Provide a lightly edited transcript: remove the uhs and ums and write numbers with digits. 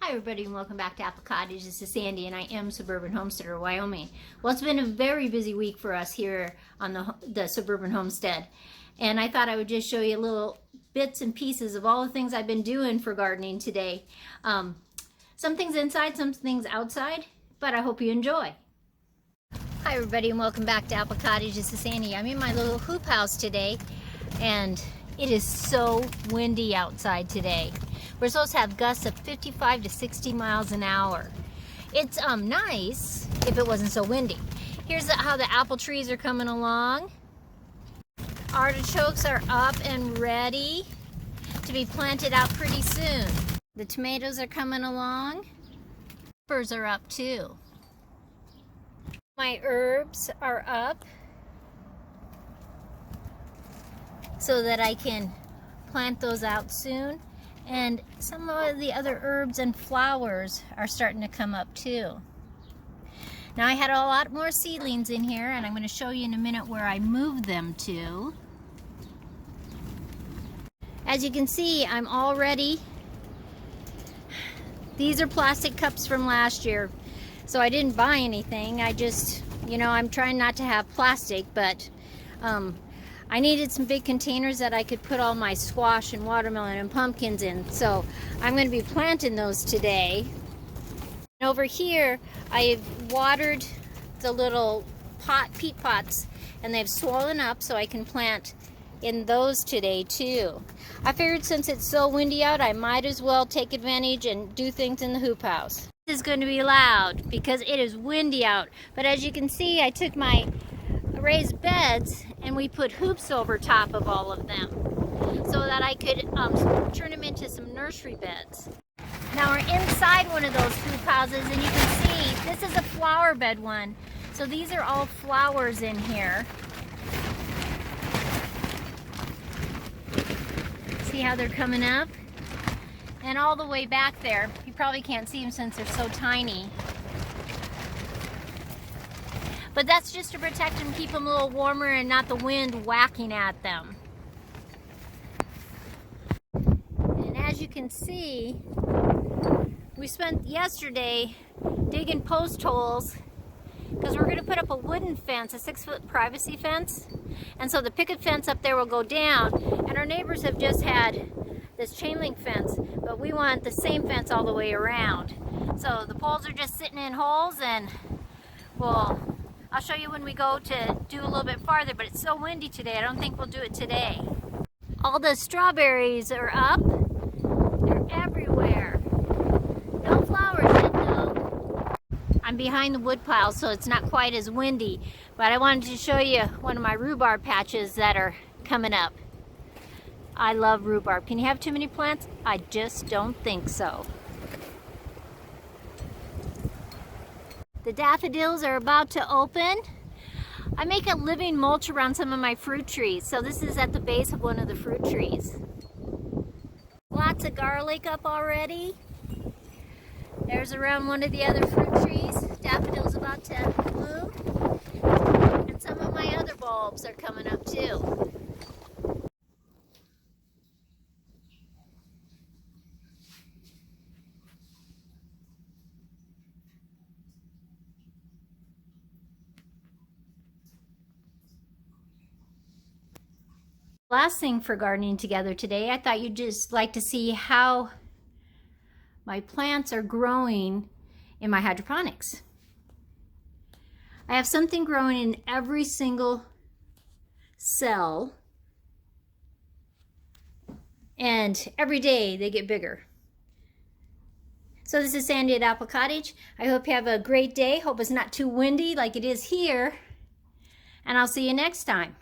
Hi everybody and welcome back to Apple Cottage. This is Sandy and I am Suburban Homesteader, Wyoming. Well, it's been a very busy week for us here on the Suburban Homestead. And I thought I would just show you little bits and pieces of all the things I've been doing for gardening today. Some things inside, some things outside, but I hope you enjoy. Hi everybody and welcome back to Apple Cottage. This is Sandy. I'm in my little hoop house today and it is so windy outside today. We're supposed to have gusts of 55 to 60 miles an hour. It's nice if it wasn't so windy. Here's how the apple trees are coming along. Artichokes are up and ready to be planted out pretty soon. The tomatoes are coming along. Peppers are up too. My herbs are up so that I can plant those out soon. And some of the other herbs and flowers are starting to come up too. Now I had a lot more seedlings in here and I'm going to show you in a minute where I moved them to. As you can see, I'm all ready. These are plastic cups from last year, so I didn't buy anything. I just, I'm trying not to have plastic, but I needed some big containers that I could put all my squash and watermelon and pumpkins in. So I'm going to be planting those today. And over here, I've watered the little peat pots and they've swollen up so I can plant in those today too. I figured since it's so windy out, I might as well take advantage and do things in the hoop house. This is going to be loud because it is windy out. But as you can see, I took my raised beds and we put hoops over top of all of them so that I could turn them into some nursery beds. Now we're inside one of those hoop houses and you can see this is a flower bed one. So these are all flowers in here. See how they're coming up? And all the way back there, you probably can't see them since they're so tiny. But that's just to protect them, keep them a little warmer and not the wind whacking at them. And as you can see, we spent yesterday digging post holes because we're going to put up a wooden fence, a 6-foot privacy fence. And so the picket fence up there will go down. And our neighbors have just had this chain link fence, but we want the same fence all the way around. So the poles are just sitting in holes and I'll show you when we go to do a little bit farther, but it's so windy today, I don't think we'll do it today. All the strawberries are up. They're everywhere. No flowers yet though. I'm behind the wood pile, so it's not quite as windy, but I wanted to show you one of my rhubarb patches that are coming up. I love rhubarb. Can you have too many plants? I just don't think so. The daffodils are about to open. I make a living mulch around some of my fruit trees. So this is at the base of one of the fruit trees. Lots of garlic up already. There's around one of the other fruit trees. Daffodils about to bloom. And some of my other bulbs are coming up too. Last thing for gardening together today, I thought you'd just like to see how my plants are growing in my hydroponics. I have something growing in every single cell, and every day they get bigger. So this is Sandy at Apple Cottage. I hope you have a great day. Hope it's not too windy like it is here, and I'll see you next time.